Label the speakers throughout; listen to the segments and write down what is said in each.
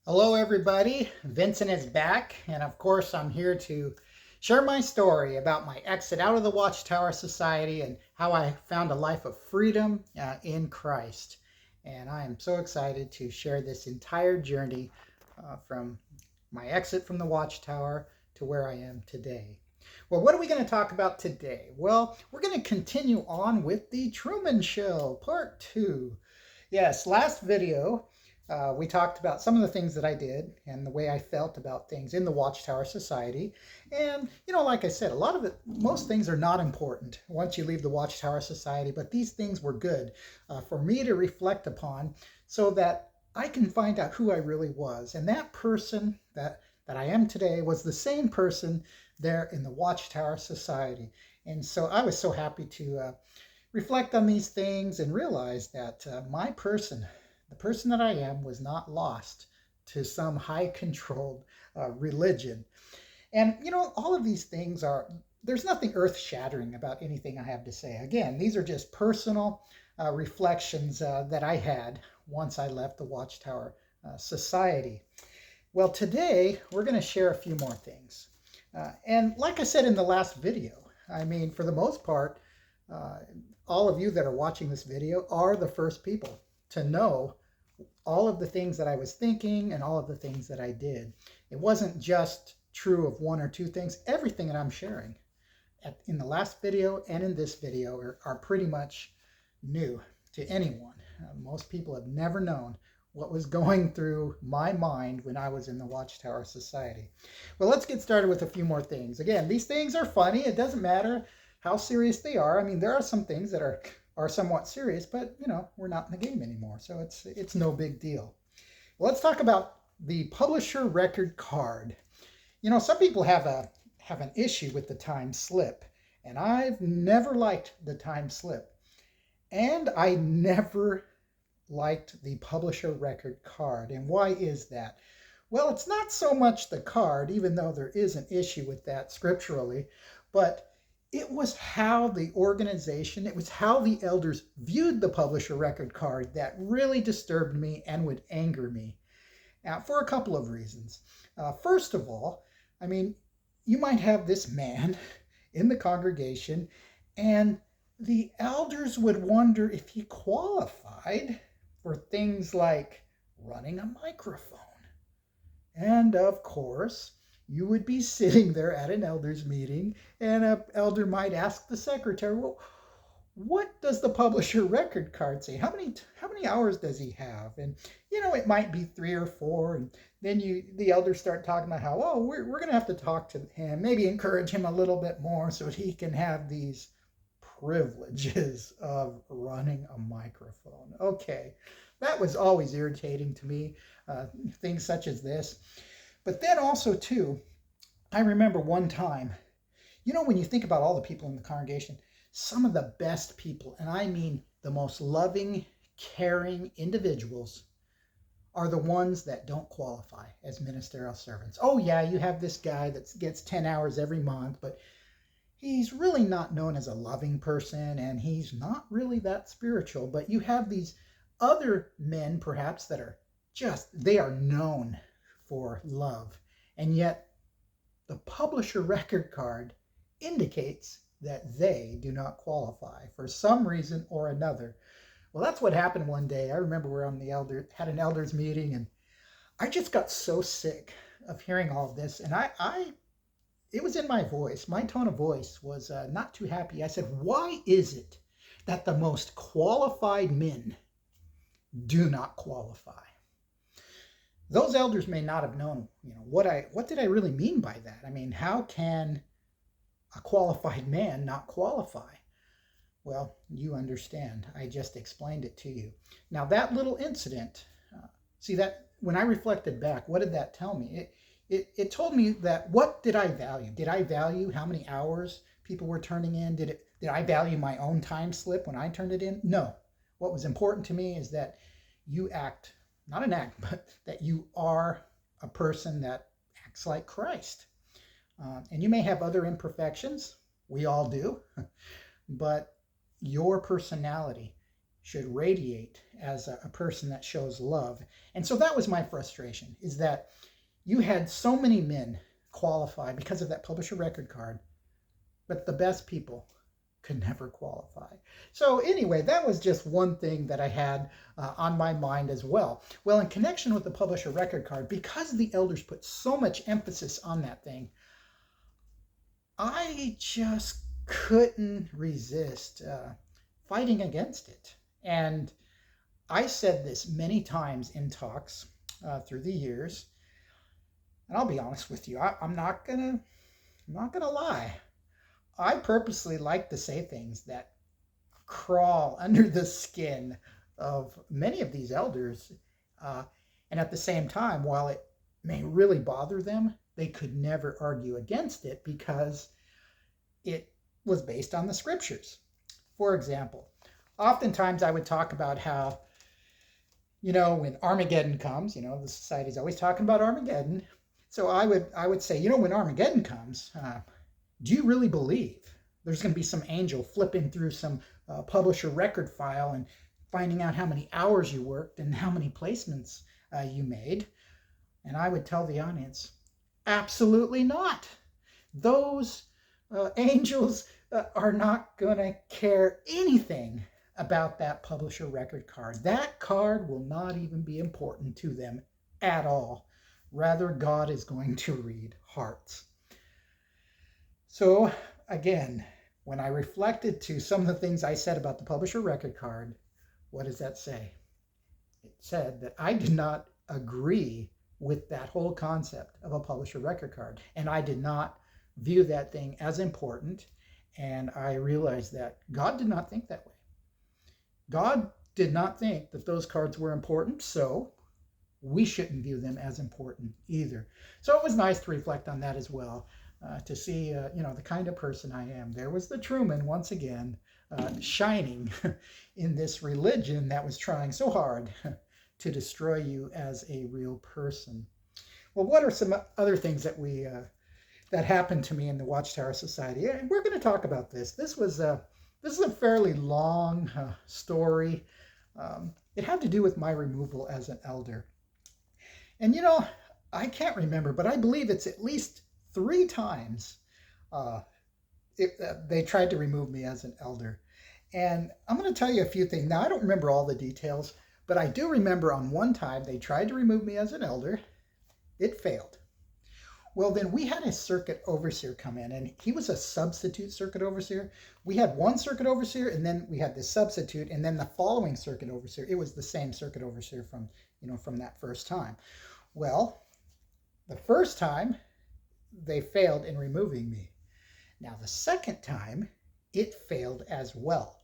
Speaker 1: Hello, everybody. Vincent is back, and of course, I'm here to share my story about my exit out of the Watchtower Society and how I found a life of freedom in Christ. And I am so excited to share this entire journey from my exit from the Watchtower to where I am today. Well, what are we going to talk about today? Well, we're going to continue on with the Truman Show, part 2. Yes, last video we talked about some of the things that I did and the way I felt about things in the Watchtower Society. And, like I said, a lot of it, most things are not important once you leave the Watchtower Society, but these things were good for me to reflect upon so that I can find out who I really was. And that person that I am today was the same person there in the Watchtower Society. And so I was so happy to reflect on these things and realize that the person that I am, was not lost to some high controlled religion. And, all of these things there's nothing earth shattering about anything I have to say. Again, these are just personal reflections that I had once I left the Watchtower Society. Well, today we're going to share a few more things. And like I said in the last video, I mean, for the most part, uh, all of you that are watching this video are the first people to know all of the things that I was thinking and all of the things that I did. It wasn't just true of one or two things. Everything that I'm sharing in the last video and in this video are pretty much new to anyone. Most people have never known what was going through my mind when I was in the Watchtower Society. Well, let's get started with a few more things. Again, these things are funny. It doesn't matter how serious they are. I mean, there are some things that are somewhat serious, but we're not in the game anymore, so it's no big deal. Well, let's talk about the publisher record card. Some people have an issue with the time slip, and I've never liked the time slip, and I never liked the publisher record card. And why is that? Well, it's not so much the card, even though there is an issue with that scripturally, but it was how the organization, it was how the elders viewed the publisher record card that really disturbed me and would anger me for a couple of reasons. First of all, I mean, you might have this man in the congregation, and the elders would wonder if he qualified for things like running a microphone. And of course, you would be sitting there at an elders meeting, and an elder might ask the secretary, well, what does the publisher record card say? How many hours does he have? And it might be 3 or 4, and then the elders start talking about how, oh, we're going to have to talk to him, maybe encourage him a little bit more so he can have these privileges of running a microphone. Okay, that was always irritating to me, things such as this. But then also, too, I remember one time, when you think about all the people in the congregation, some of the best people, and I mean the most loving, caring individuals, are the ones that don't qualify as ministerial servants. Oh, yeah, you have this guy that gets 10 hours every month, but he's really not known as a loving person, and he's not really that spiritual. But you have these other men, perhaps, that are they are known for love. And yet, the publisher record card indicates that they do not qualify for some reason or another. Well, that's what happened one day. I remember we were had an elders meeting, and I just got so sick of hearing all of this. And it was in my voice. My tone of voice was not too happy. I said, why is it that the most qualified men do not qualify? Those elders may not have known, what did I really mean by that? I mean, how can a qualified man not qualify? Well, you understand. I just explained it to you. Now, that little incident, see that when I reflected back, what did that tell me? It told me that what did I value? Did I value how many hours people were turning in? Did I value my own time slip when I turned it in? No. What was important to me is that you act, not an act, but that you are a person that acts like Christ. And you may have other imperfections. We all do. But your personality should radiate as a person that shows love. And so that was my frustration, is that you had so many men qualify because of that publisher record card, but the best people could never qualify. So anyway, that was just one thing that I had on my mind as well. Well, in connection with the publisher record card, because the elders put so much emphasis on that thing, I just couldn't resist fighting against it. And I said this many times in talks through the years, and I'll be honest with you, I'm not gonna lie. I purposely like to say things that crawl under the skin of many of these elders, and at the same time, while it may really bother them, they could never argue against it because it was based on the scriptures. For example, oftentimes I would talk about how, when Armageddon comes, the society's always talking about Armageddon. So I would say, when Armageddon comes, do you really believe there's going to be some angel flipping through some publisher record file and finding out how many hours you worked and how many placements you made? And I would tell the audience, absolutely not. Those angels are not going to care anything about that publisher record card. That card will not even be important to them at all. Rather, God is going to read hearts. So again, when I reflected to some of the things I said about the publisher record card, what does that say? It said that I did not agree with that whole concept of a publisher record card. And I did not view that thing as important. And I realized that God did not think that way. God did not think that those cards were important, so we shouldn't view them as important either. So it was nice to reflect on that as well, to see, the kind of person I am. There was the Truman once again, shining in this religion that was trying so hard to destroy you as a real person. Well, what are some other things that that happened to me in the Watchtower Society? And we're going to talk about this. This is a fairly long story. It had to do with my removal as an elder. And I can't remember, but I believe it's at least 3 times they tried to remove me as an elder. And I'm going to tell you a few things. Now, I don't remember all the details, but I do remember on one time they tried to remove me as an elder. It failed. Well, then we had a circuit overseer come in, and he was a substitute circuit overseer. We had one circuit overseer, and then we had the substitute, and then the following circuit overseer, it was the same circuit overseer from that first time. Well, the first time, they failed in removing me. Now, the second time, it failed as well.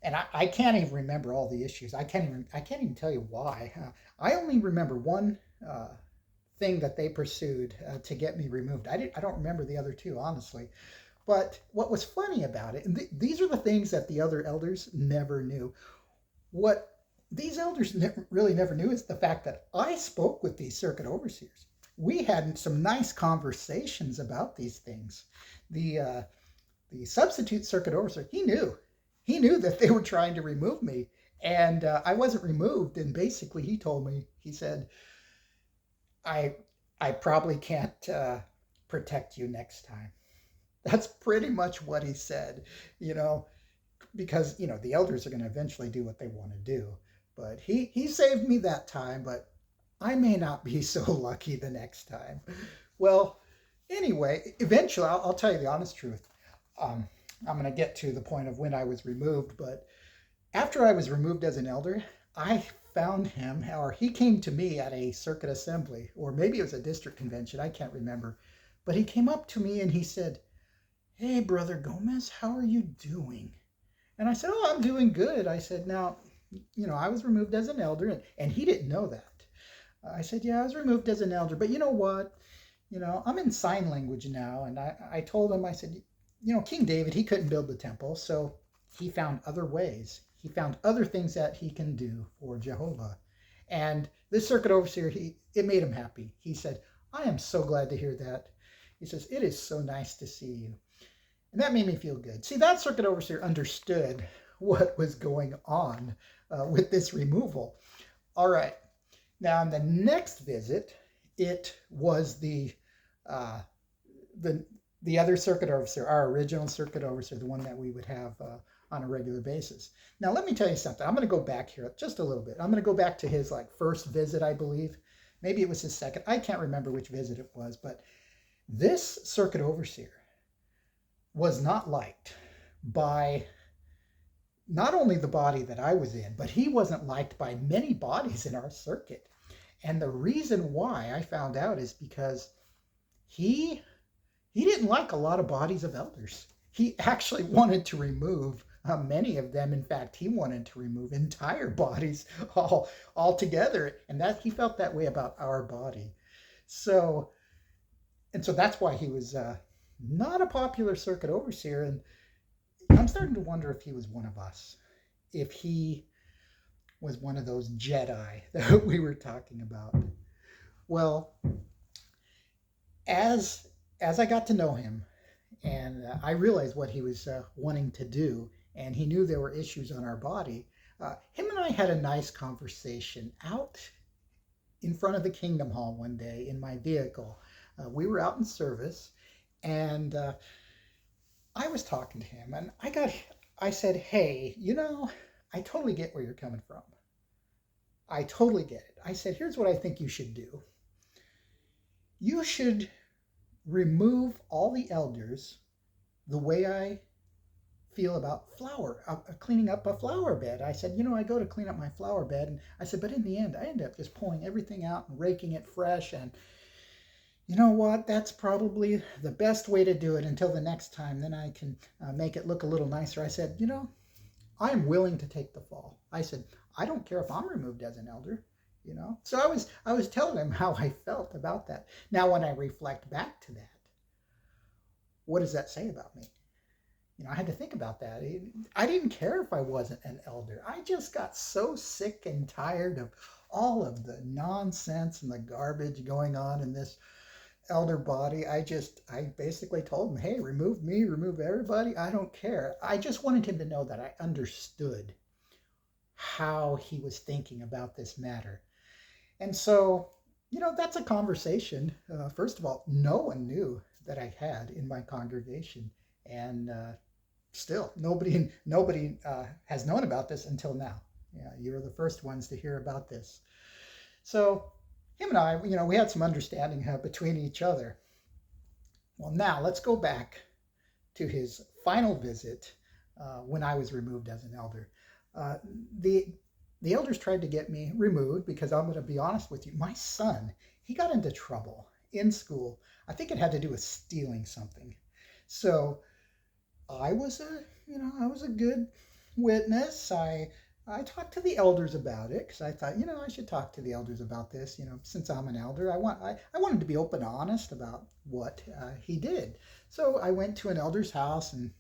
Speaker 1: And I can't even remember all the issues. I can't even tell you why. I only remember one thing that they pursued to get me removed. I don't remember the other 2, honestly. But what was funny about it, and these are the things that the other elders never knew. What these elders really never knew is the fact that I spoke with these circuit overseers. We had some nice conversations about these things. The substitute circuit overseer, he knew that they were trying to remove me, and I wasn't removed. And basically, he told me, he said, I probably can't protect you next time. That's pretty much what he said, because, the elders are going to eventually do what they want to do. But he saved me that time, but I may not be so lucky the next time. Well, anyway, eventually, I'll tell you the honest truth. I'm going to get to the point of when I was removed, but after I was removed as an elder, I found him, or he came to me at a circuit assembly, or maybe it was a district convention, I can't remember. But he came up to me and he said, "Hey, Brother Gomez, how are you doing?" And I said, "Oh, I'm doing good." I said, "Now, I was removed as an elder," and he didn't know that. I said, "Yeah, I was removed as an elder, but you know what? I'm in sign language now." And I told him, I said, King David, he couldn't build the temple, so he found other ways. He found other things that he can do for Jehovah. And this circuit overseer, it made him happy. He said, "I am so glad to hear that." He says, "It is so nice to see you." And that made me feel good. See, that circuit overseer understood what was going on with this removal. All right. Now, in the next visit, it was uh, the the other circuit officer, our original circuit officer, the one that we would have on a regular basis. Now, let me tell you something. I'm going to go back here just a little bit. I'm going to go back to his first visit, I believe. Maybe it was his second. I can't remember which visit it was, but this circuit overseer was not liked by not only the body that I was in, but he wasn't liked by many bodies in our circuit. And the reason why I found out is because he didn't like a lot of bodies of elders. He actually wanted to remove many of them. In fact, he wanted to remove entire bodies altogether, and that he felt that way about our body. So that's why he was not a popular circuit overseer. And I'm starting to wonder if he was one of us, if he was one of those Jedi that we were talking about. Well, as I got to know him, and I realized what he was wanting to do, and he knew there were issues on our body, him and I had a nice conversation out in front of the Kingdom Hall one day in my vehicle. We were out in service, and I was talking to him, and I said, hey, I totally get where you're coming from. I totally get it. I said, here's what I think you should do. You should remove all the elders the way I feel about cleaning up a flower bed. I said, I go to clean up my flower bed, and I said, but in the end, I end up just pulling everything out and raking it fresh, and you know what? That's probably the best way to do it until the next time. Then I can make it look a little nicer. I said, I am willing to take the fall. I said, I don't care if I'm removed as an elder, So I was telling him how I felt about that. Now, when I reflect back to that, what does that say about me? I had to think about that. I didn't care if I wasn't an elder. I just got so sick and tired of all of the nonsense and the garbage going on in this elder body. I basically told him, hey, remove me, remove everybody. I don't care. I just wanted him to know that I understood how he was thinking about this matter. And so, that's a conversation. First of all, no one knew that I had in my congregation. And still, nobody has known about this until now. Yeah, you're the first ones to hear about this. So him and I, we had some understanding between each other. Well, now let's go back to his final visit when I was removed as an elder. The elders tried to get me removed because I'm going to be honest with you. My son, he got into trouble in school. I think it had to do with stealing something. So I was a good witness. I talked to the elders about it because I thought, I should talk to the elders about this. Since I'm an elder, I wanted to be open and honest about what he did. So I went to an elder's house, and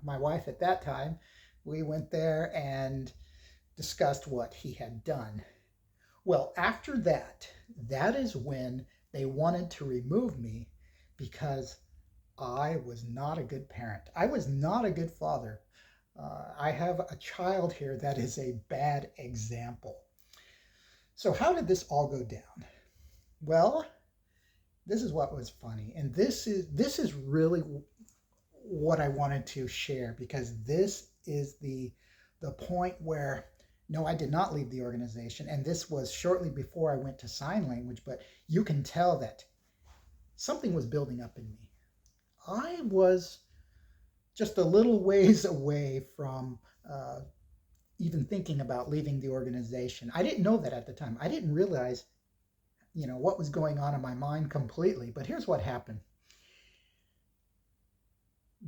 Speaker 1: my wife at that time, we went there and discussed what he had done. Well, after that is when they wanted to remove me because I was not a good parent. I was not a good father. I have a child here that is a bad example. So how did this all go down? Well, this is what was funny. And this is really what I wanted to share, because this is the point where, no, I did not leave the organization. And this was shortly before I went to sign language, but you can tell that something was building up in me. I was just a little ways away from even thinking about leaving the organization. I didn't know that at the time. I didn't realize, what was going on in my mind completely. But here's what happened.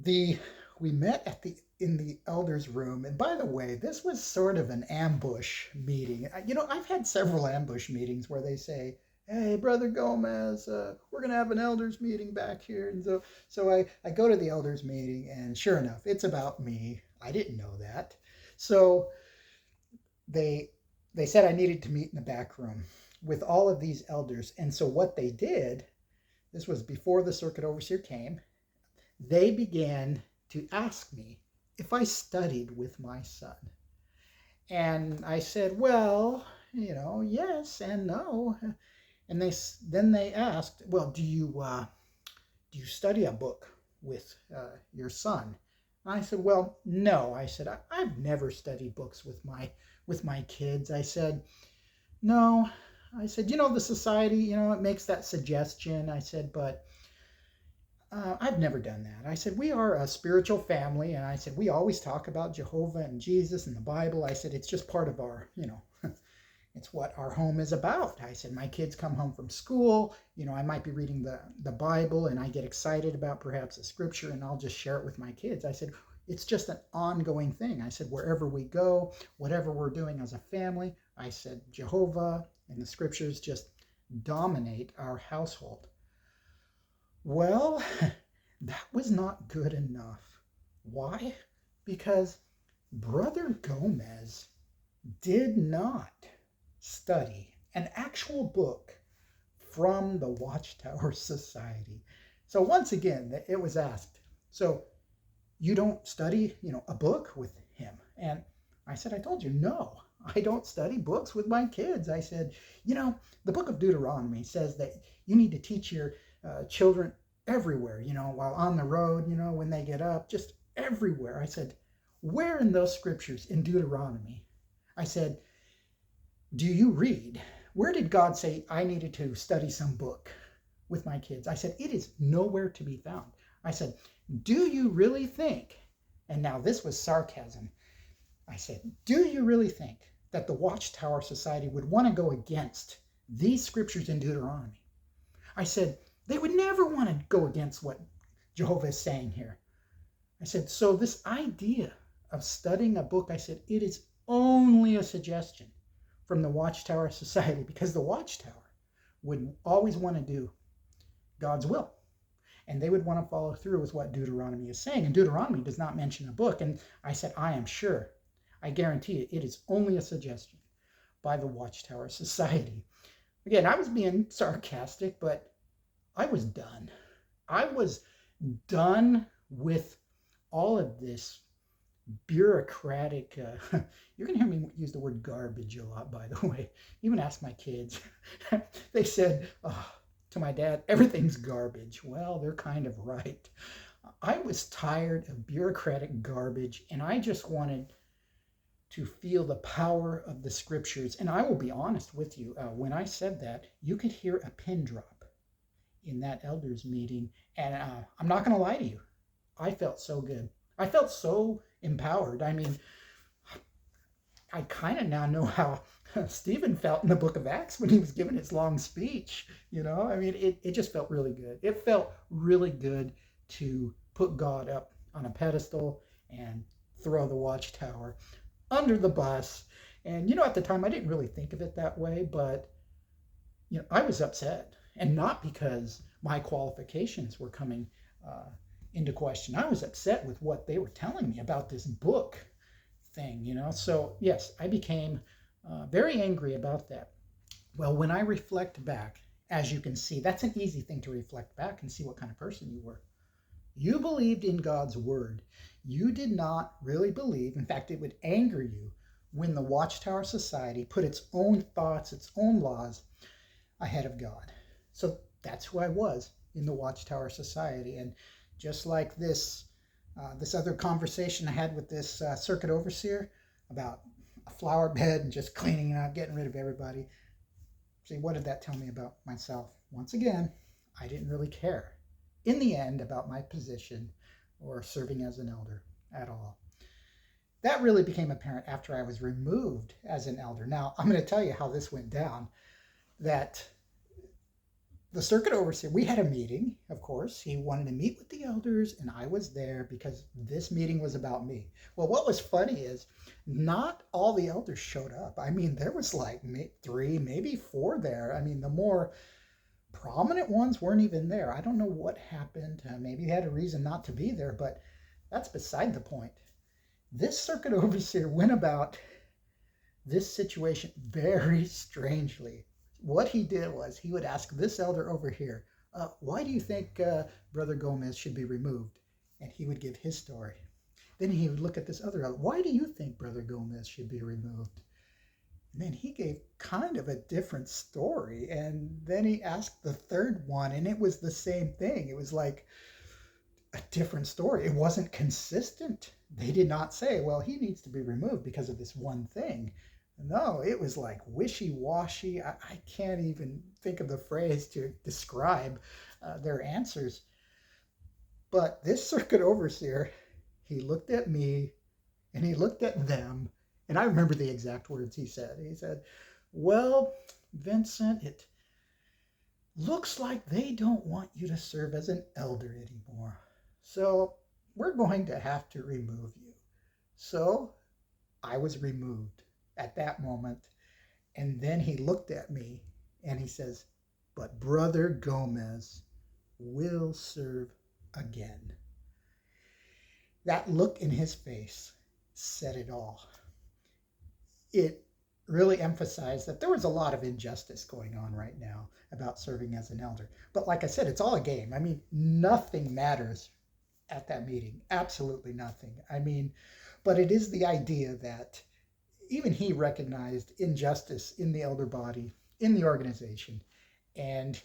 Speaker 1: We met in the elders' room, and by the way, this was sort of an ambush meeting. I've had several ambush meetings where they say, hey, Brother Gomez, we're going to have an elders meeting back here. And so I go to the elders meeting, and sure enough, it's about me. I didn't know that. So they said I needed to meet in the back room with all of these elders. And so what they did, this was before the circuit overseer came, they began to ask me if I studied with my son. And I said, well, yes and no. And then they asked, well, do you study a book with your son? And I said, well, no. I said, I've never studied books with my kids. I said, no. I said, the society, it makes that suggestion. I said, but I've never done that. I said, we are a spiritual family. And I said, we always talk about Jehovah and Jesus and the Bible. I said, it's just part of our, it's what our home is about. I said, my kids come home from school. I might be reading the Bible and I get excited about perhaps a scripture and I'll just share it with my kids. I said, it's just an ongoing thing. I said, wherever we go, whatever we're doing as a family, I said, Jehovah and the scriptures just dominate our household. Well, that was not good enough. Why? Because Brother Gomez did not study an actual book from the Watchtower Society. So once again, it was asked, so you don't study, a book with him? And I said, I told you, no, I don't study books with my kids. I said, the book of Deuteronomy says that you need to teach your children everywhere, while on the road, when they get up, just everywhere. I said, where in those scriptures in Deuteronomy, I said, do you read? Where did God say I needed to study some book with my kids? I said, it is nowhere to be found. I said, do you really think, and now this was sarcasm, I said, do you really think that the Watchtower Society would want to go against these scriptures in Deuteronomy? I said, they would never want to go against what Jehovah is saying here. I said, so this idea of studying a book, I said, it is only a suggestion from the Watchtower Society, because the Watchtower would always want to do God's will. And they would want to follow through with what Deuteronomy is saying. And Deuteronomy does not mention a book. And I said, I am sure, I guarantee it is only a suggestion by the Watchtower Society. Again, I was being sarcastic, but I was done. I was done with all of this bureaucratic, you're going to hear me use the word garbage a lot, by the way. Even ask my kids. They said, to my dad, everything's garbage. Well, they're kind of right. I was tired of bureaucratic garbage, and I just wanted to feel the power of the scriptures. And I will be honest with you, when I said that, you could hear a pin drop in that elders meeting. And I'm not going to lie to you. I felt so good. I felt so empowered. I mean, I kind of now know how Stephen felt in the book of Acts when he was giving his long speech. I mean, it just felt really good. It felt really good to put God up on a pedestal and throw the Watchtower under the bus. And, at the time I didn't really think of it that way, but, I was upset. And not because my qualifications were coming into question. I was upset with what they were telling me about this book thing, So, yes, I became very angry about that. Well, when I reflect back, as you can see, that's an easy thing to reflect back and see what kind of person you were. You believed in God's word. You did not really believe. In fact, it would anger you when the Watchtower Society put its own thoughts, its own laws ahead of God. So that's who I was in the Watchtower Society. And just like this other conversation I had with this circuit overseer about a flower bed and just cleaning it out, getting rid of everybody. See, what did that tell me about myself? Once again, I didn't really care in the end about my position or serving as an elder at all. That really became apparent after I was removed as an elder. Now, I'm going to tell you how this went down. That the circuit overseer, we had a meeting, of course. He wanted to meet with the elders, and I was there because this meeting was about me. Well, what was funny is not all the elders showed up. I mean, there was like 3, maybe 4 there. I mean, the more prominent ones weren't even there. I don't know what happened. Maybe they had a reason not to be there, but that's beside the point. This circuit overseer went about this situation very strangely. What he did was he would ask this elder over here, why do you think Brother Gomez should be removed? And he would give his story. then he would look at this other elder. Why do you think Brother Gomez should be removed? And then he gave kind of a different story. And then he asked the third one, and it was the same thing. It was like a different story. It wasn't consistent. They did not say, well, he needs to be removed because of this one thing. No, it was like wishy-washy. I can't even think of the phrase to describe their answers. But this circuit overseer, he looked at me and he looked at them. And I remember the exact words he said. He said, well, Vincent, it looks like they don't want you to serve as an elder anymore. So we're going to have to remove you. So I was removed at that moment. And then he looked at me and he says, but Brother Gomez will serve again. That look in his face said it all. It really emphasized that there was a lot of injustice going on right now about serving as an elder. But like I said, it's all a game. I mean, nothing matters at that meeting. Absolutely nothing. I mean, but it is the idea that even he recognized injustice in the elder body, in the organization, and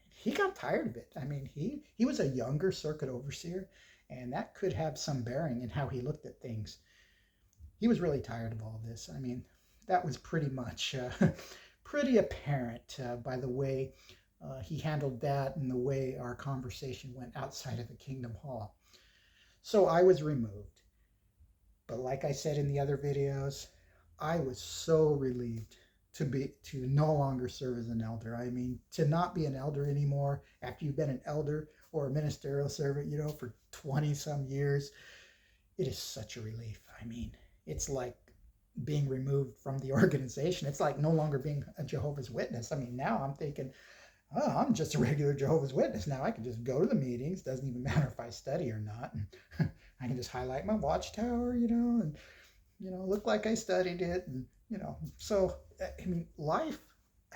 Speaker 1: he got tired of it. I mean, he was a younger circuit overseer, and that could have some bearing in how he looked at things. He was really tired of all this. I mean, that was pretty much pretty apparent by the way he handled that and the way our conversation went outside of the Kingdom Hall. So I was removed. But like I said in the other videos, I was so relieved to no longer serve as an elder. I mean, to not be an elder anymore after you've been an elder or a ministerial servant, you know, for 20 some years, it is such a relief. I mean, it's like being removed from the organization. It's like no longer being a Jehovah's Witness. I mean, now I'm thinking, oh, I'm just a regular Jehovah's Witness. Now I can just go to the meetings. Doesn't even matter if I study or not. And I can just highlight my watchtower, you know, and, you know, look like I studied it. And, you know, so, I mean, life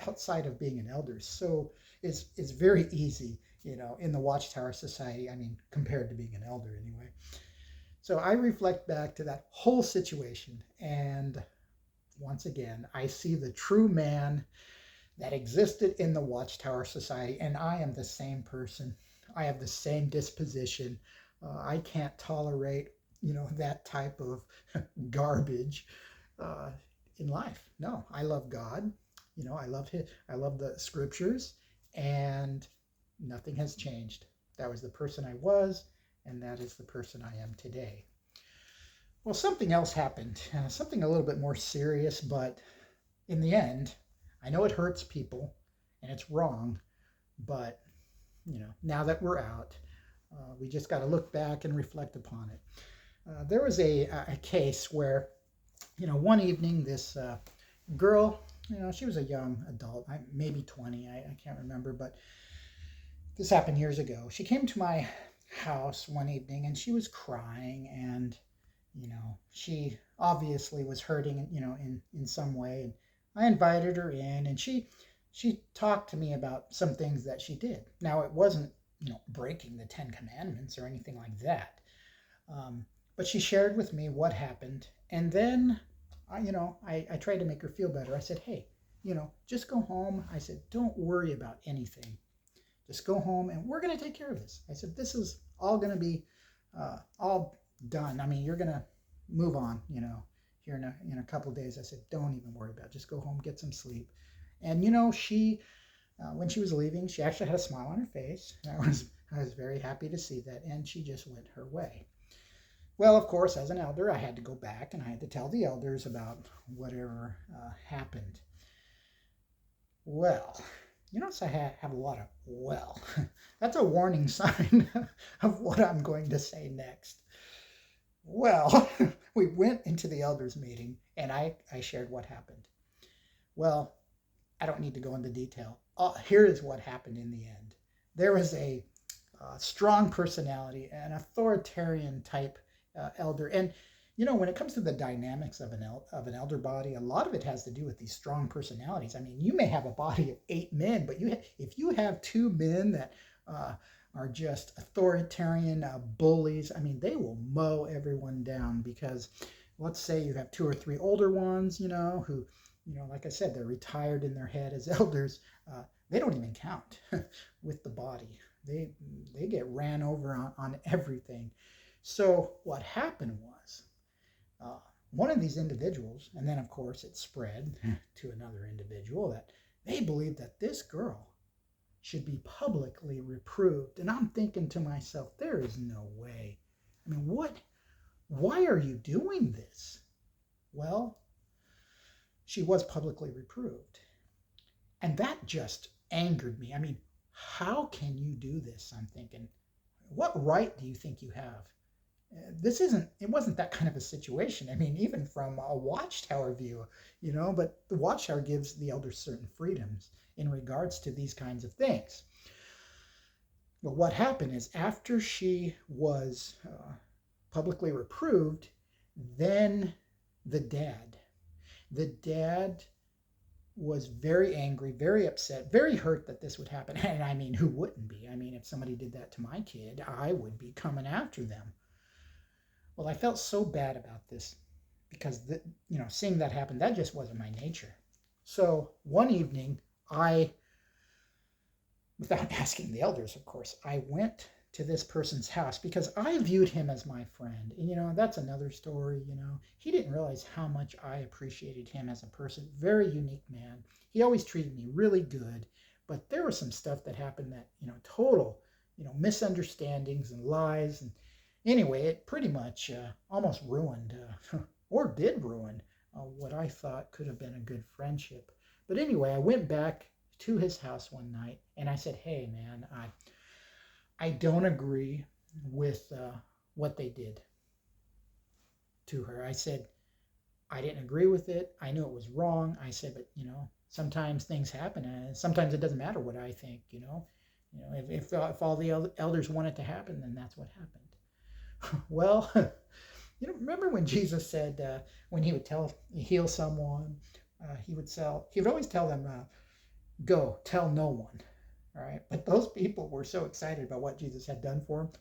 Speaker 1: outside of being an elder is very easy, you know, in the Watchtower Society. I mean, compared to being an elder anyway. So I reflect back to that whole situation, and once again, I see the true man that existed in the Watchtower Society, and I am the same person. I have the same disposition. I can't tolerate, you know, that type of garbage in life. No, I love God. You know, I love the scriptures, and nothing has changed. That was the person I was, and that is the person I am today. Well, something else happened, something a little bit more serious, but in the end, I know it hurts people and it's wrong, but, you know, now that we're out, we just got to look back and reflect upon it. There was a case where, you know, one evening this girl, you know, she was a young adult, maybe 20, I can't remember, but this happened years ago. She came to my house one evening and she was crying, and you know, she obviously was hurting, you know, in some way. And I invited her in, and she talked to me about some things that she did. Now, it wasn't, you know, breaking the 10 Commandments or anything like that, but she shared with me what happened. And then I tried to make her feel better. I said, hey, you know, just go home. I said, don't worry about anything. Just go home and we're going to take care of this. I said, this is all going to be all done. I mean, you're going to move on, you know, here in a couple of days. I said, don't even worry about it. Just go home, get some sleep. And, you know, she, when she was leaving, she actually had a smile on her face. I was very happy to see that. And she just went her way. Well, of course, as an elder, I had to go back and I had to tell the elders about whatever happened. Well, you notice I have a lot of well. That's a warning sign of what I'm going to say next. Well, we went into the elders meeting and I shared what happened. Well, I don't need to go into detail. Here is what happened in the end. There was a strong personality, an authoritarian type elder. And, you know, when it comes to the dynamics of an elder body, a lot of it has to do with these strong personalities. I mean, you may have a body of 8 men, but if you have 2 men that are just authoritarian bullies. I mean, they will mow everyone down because let's say you have two or three older ones, who, like I said, they're retired in their head as elders. They don't even count with the body. They get ran over on everything. So what happened was uh, one of these individuals, and then of course it spread to another individual, that they believed that this girl should be publicly reproved. And I'm thinking to myself, there is no way. I mean, why are you doing this? Well, she was publicly reproved. And that just angered me. I mean, how can you do this? I'm thinking, what right do you think you have? It wasn't that kind of a situation. I mean, even from a watchtower view, but the watchtower gives the elders certain freedoms in regards to these kinds of things. But what happened is after she was publicly reproved, then the dad was very angry, very upset, very hurt that this would happen. And I mean, who wouldn't be? I mean, if somebody did that to my kid, I would be coming after them. Well, I felt so bad about this because, seeing that happen, that just wasn't my nature. So one evening, without asking the elders, of course, I went to this person's house because I viewed him as my friend. And, that's another story, He didn't realize how much I appreciated him as a person. Very unique man. He always treated me really good. But there was some stuff that happened that, total, misunderstandings and lies. And anyway, it pretty much almost ruined, or did ruin, what I thought could have been a good friendship. But anyway, I went back to his house one night and I said, hey, man, I don't agree with what they did to her. I said, I didn't agree with it. I knew it was wrong. I said, but, sometimes things happen and sometimes it doesn't matter what I think, if all the elders want it to happen, then that's what happened. Well, remember when Jesus said when he would heal someone, he would always tell them, go tell no one. All right. But those people were so excited about what Jesus had done for them,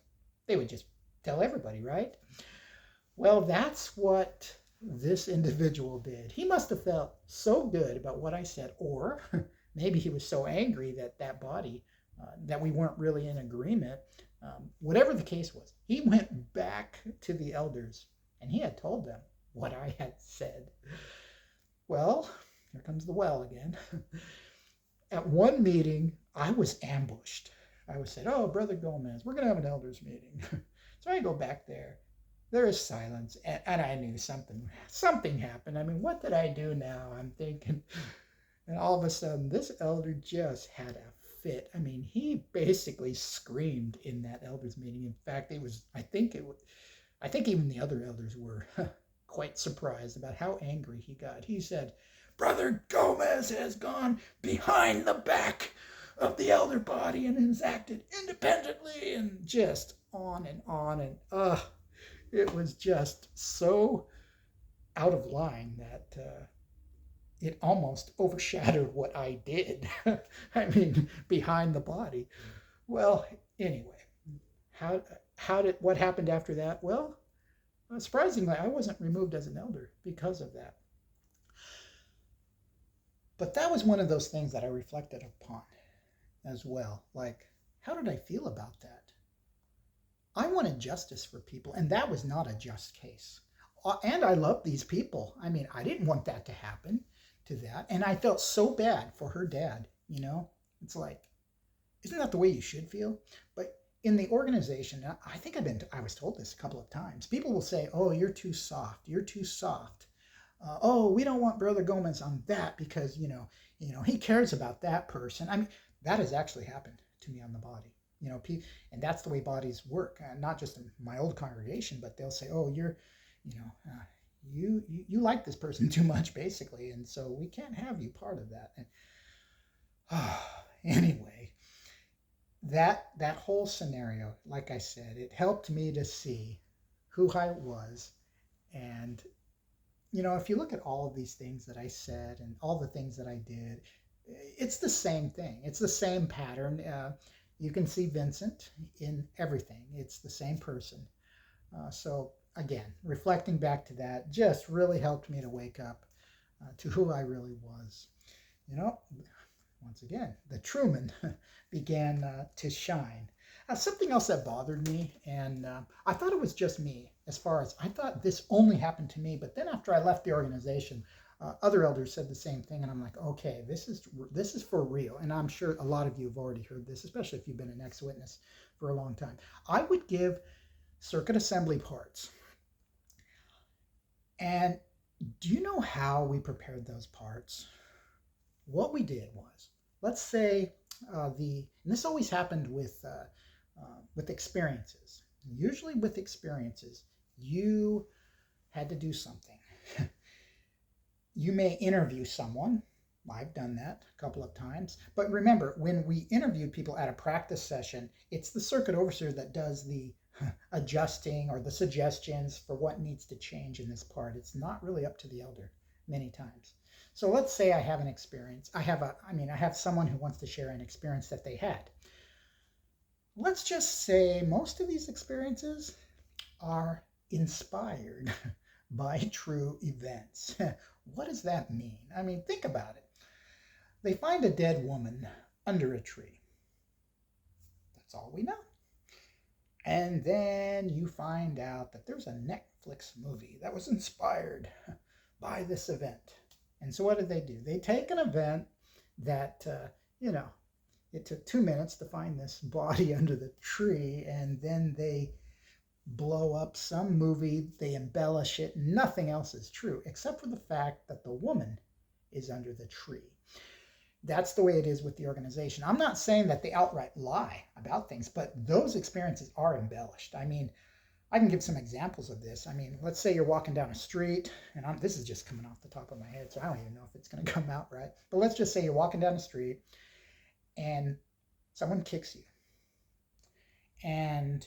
Speaker 1: they would just tell everybody, right? Well, that's what this individual did. He must have felt so good about what I said, or maybe he was so angry that body, that we weren't really in agreement. Whatever the case was, he went back to the elders and he had told them what I had said. Well, here comes the well again. At one meeting, I was ambushed. I was said, oh, Brother Gomez, we're going to have an elders meeting. So I go back there. There is silence, and I knew something happened. I mean, what did I do now? I'm thinking. And all of a sudden, this elder just had a fit. I mean, he basically screamed in that elders meeting. In fact, I think even the other elders were quite surprised about how angry he got. He said, Brother Gomez has gone behind the back of the elder body and has acted independently, and just on and on. And it was just so out of line that it almost overshadowed what I did. I mean, behind the body. Well, anyway, what happened after that? Well, surprisingly, I wasn't removed as an elder because of that. But that was one of those things that I reflected upon as well. Like, how did I feel about that? I wanted justice for people, and that was not a just case. And I love these people. I mean, I didn't want that to happen to that. And I felt so bad for her dad, It's like, isn't that the way you should feel? But in the organization, I think I was told this a couple of times. People will say, oh, you're too soft. You're too soft. Oh, we don't want Brother Gomez on that because, he cares about that person. I mean, that has actually happened to me on the body. And that's the way bodies work. Not just in my old congregation, but they'll say, oh, you like this person too much, basically, and so we can't have you part of that. And anyway, that whole scenario, like I said, it helped me to see who I was. And if you look at all of these things that I said and all the things that I did, it's the same thing. It's the same pattern. you can see Vincent in everything. It's the same person. So again, reflecting back to that just really helped me to wake up to who I really was. You know, once again, the Truman began to shine. Something else that bothered me, and I thought it was just me, as far as I thought this only happened to me, but then after I left the organization, other elders said the same thing, and I'm like, okay, this is for real. And I'm sure a lot of you have already heard this, especially if you've been an ex-witness for a long time. I would give circuit assembly parts. And do you know how we prepared those parts? What we did was, let's say and this always happened with experiences. Usually with experiences, you had to do something. You may interview someone. I've done that a couple of times. But remember, when we interviewed people at a practice session, it's the circuit overseer that does the adjusting or the suggestions for what needs to change in this part. It's not really up to the elder many times. So let's say I have an experience. I have someone who wants to share an experience that they had. Let's just say most of these experiences are inspired by true events. What does that mean? I mean, think about it. They find a dead woman under a tree. That's all we know. And then you find out that there's a Netflix movie that was inspired by this event. And so what do? They take an event that, it took 2 minutes to find this body under the tree, and then they blow up some movie, they embellish it. Nothing else is true except for the fact that the woman is under the tree. That's the way it is with the organization. I'm not saying that they outright lie about things, but those experiences are embellished. I mean, I can give some examples of this. I mean, let's say you're walking down a street, and this is just coming off the top of my head, so I don't even know if it's going to come out right. But let's just say you're walking down the street, and someone kicks you. And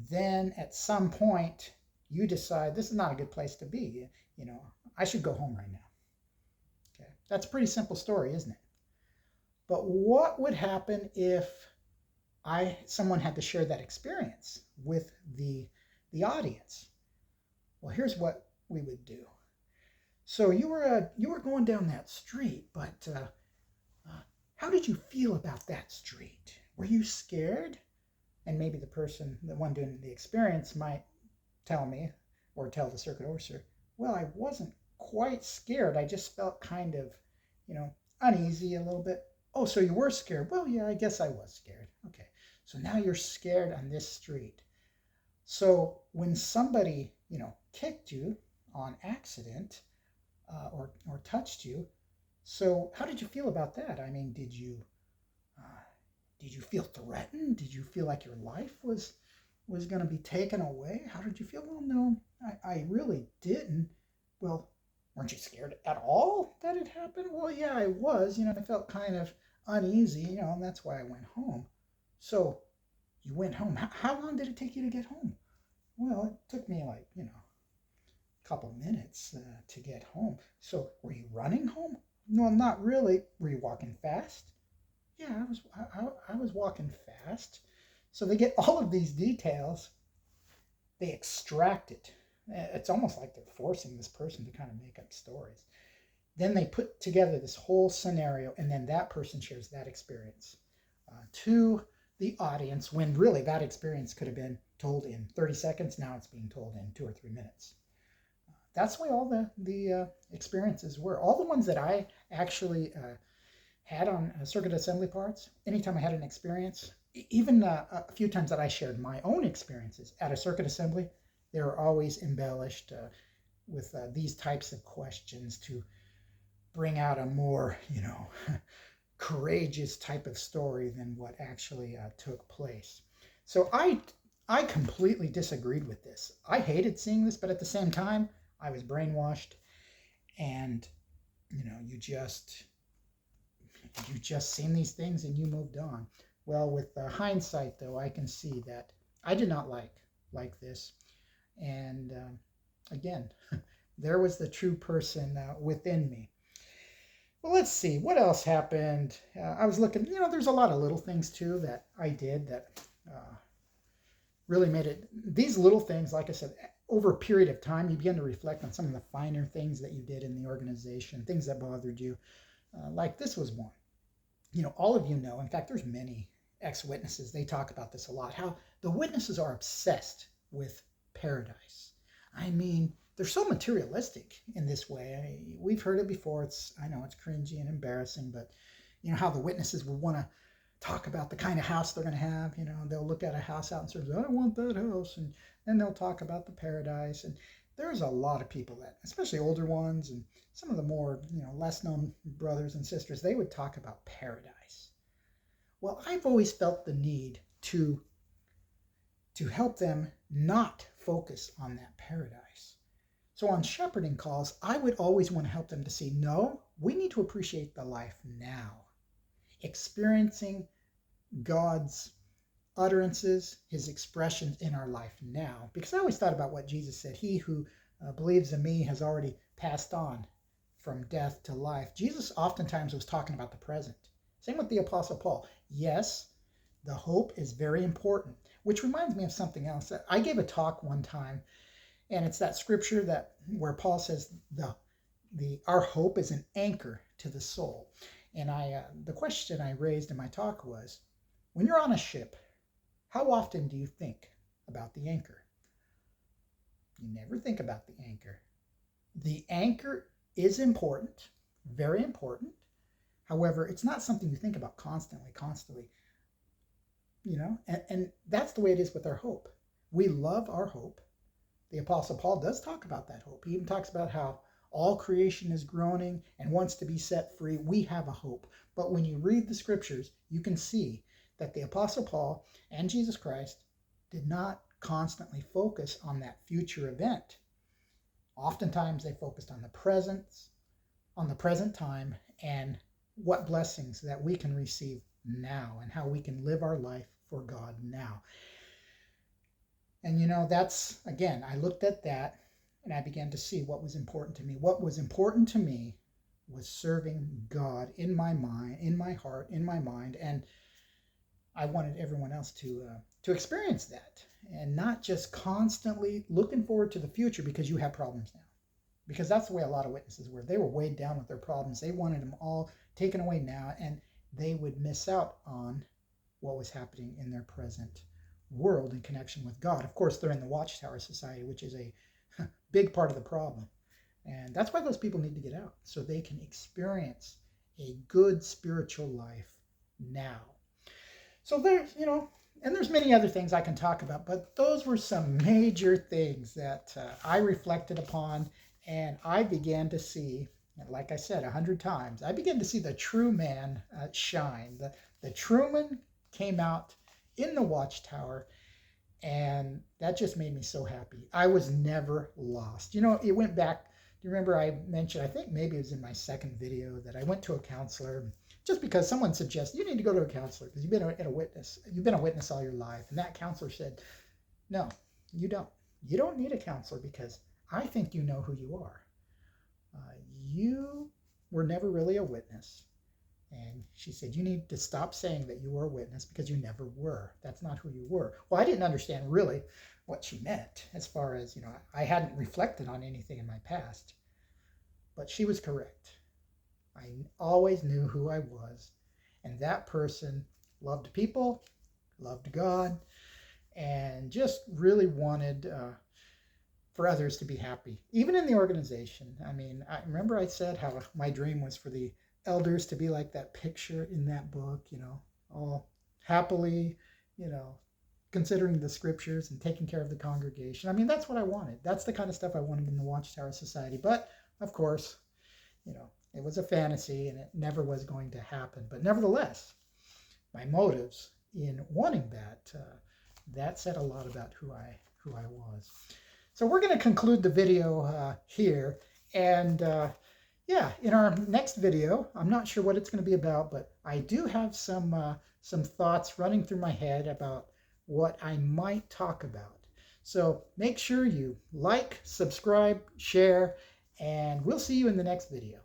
Speaker 1: then at some point, you decide this is not a good place to be. I should go home right now. Okay, that's a pretty simple story, isn't it? But what would happen if someone had to share that experience with the audience? Well, here's what we would do. So you were going down that street, but how did you feel about that street? Were you scared? And maybe the one doing the experience might tell me, or tell the circuit overseer, well, I wasn't quite scared. I just felt kind of, uneasy a little bit. Oh, so you were scared? Well, yeah, I guess I was scared. Okay, so now you're scared on this street. So when somebody, kicked you on accident or touched you, so how did you feel about that? I mean, did you feel threatened? Did you feel like your life was going to be taken away? How did you feel? Well, no, I really didn't. Well, weren't you scared at all that it happened? Well, yeah, I was. I felt kind of uneasy, and that's why I went home. So you went home. How long did it take you to get home? Well, it took me like, a couple minutes to get home. So were you running home? No, not really. Were you walking fast? Yeah, I was walking fast. So they get all of these details, they extract it. It's almost like they're forcing this person to kind of make up stories. Then they put together this whole scenario, and then that person shares that experience to the audience, when really that experience could have been told in 30 seconds. Now it's being told in 2 or 3 minutes. That's the way all the experiences were. All the ones that I actually had on circuit assembly parts, anytime I had an experience, even a few times that I shared my own experiences at a circuit assembly, they were always embellished with these types of questions to bring out a more, courageous type of story than what actually took place. So I completely disagreed with this. I hated seeing this, but at the same time, I was brainwashed, and you just seen these things and you moved on. Well, with hindsight, though, I can see that I did not like this, and again, there was the true person within me. Well, let's see, what else happened? I was looking, there's a lot of little things too that I did that really made it. These little things, like I said, over a period of time, you begin to reflect on some of the finer things that you did in the organization, things that bothered you. Like this was one. All of you know, in fact, there's many ex-witnesses, they talk about this a lot, how the witnesses are obsessed with paradise. I mean, they're so materialistic in this way. We've heard it before. I know it's cringy and embarrassing, but how the witnesses will want to talk about the kind of house they're going to have. They'll look at a house out and say, I want that house. And then they'll talk about the paradise. And there's a lot of people that, especially older ones and some of the more, less known brothers and sisters, they would talk about paradise. Well, I've always felt the need to help them not focus on that paradise. So on shepherding calls, I would always want to help them to see, no, we need to appreciate the life now. Experiencing God's utterances, his expressions in our life now. Because I always thought about what Jesus said, he who believes in me has already passed on from death to life. Jesus oftentimes was talking about the present. Same with the Apostle Paul. Yes, the hope is very important, which reminds me of something else. I gave a talk one time, and it's that scripture where Paul says our hope is an anchor to the soul. And the question I raised in my talk was, when you're on a ship, how often do you think about the anchor? You never think about the anchor. The anchor is important, very important. However, it's not something you think about constantly. And that's the way it is with our hope. We love our hope. The Apostle Paul does talk about that hope. He even talks about how all creation is groaning and wants to be set free. We have a hope. But when you read the scriptures, you can see that the Apostle Paul and Jesus Christ did not constantly focus on that future event. Oftentimes they focused on the present time, and what blessings that we can receive now and how we can live our life for God now. And that's, again, I looked at that and I began to see what was important to me. What was important to me was serving God in my mind, in my heart, in my mind, and I wanted everyone else to experience that and not just constantly looking forward to the future because you have problems now. Because that's the way a lot of witnesses were. They were weighed down with their problems. They wanted them all taken away now, and they would miss out on what was happening in their present world in connection with God. Of course, they're in the Watchtower Society, which is a big part of the problem. And that's why those people need to get out, so they can experience a good spiritual life now. So there's, and there's many other things I can talk about, but those were some major things that I reflected upon, and I began to see, like I said 100 times, I began to see the true man shine. The Truman came out in the Watchtower, and that just made me so happy. I was never lost. It went back. Do you remember I mentioned, I think maybe it was in my second video, that I went to a counselor just because someone suggested, you need to go to a counselor because you've been a witness all your life. And that counselor said, no, you don't. You don't need a counselor because I think you know who you are. You were never really a witness. And she said, you need to stop saying that you were a witness because you never were. That's not who you were. Well, I didn't understand really what she meant as far as, I hadn't reflected on anything in my past. But she was correct. I always knew who I was. And that person loved people, loved God, and just really wanted for others to be happy, even in the organization. I mean, I remember I said how my dream was for the elders to be like that picture in that book, all happily, considering the scriptures and taking care of the congregation. I mean, that's what I wanted. That's the kind of stuff I wanted in the Watchtower Society. But of course, it was a fantasy and it never was going to happen. But nevertheless, my motives in wanting that said a lot about who I was. So we're going to conclude the video here. And in our next video, I'm not sure what it's going to be about, but I do have some thoughts running through my head about what I might talk about. So make sure you like, subscribe, share, and we'll see you in the next video.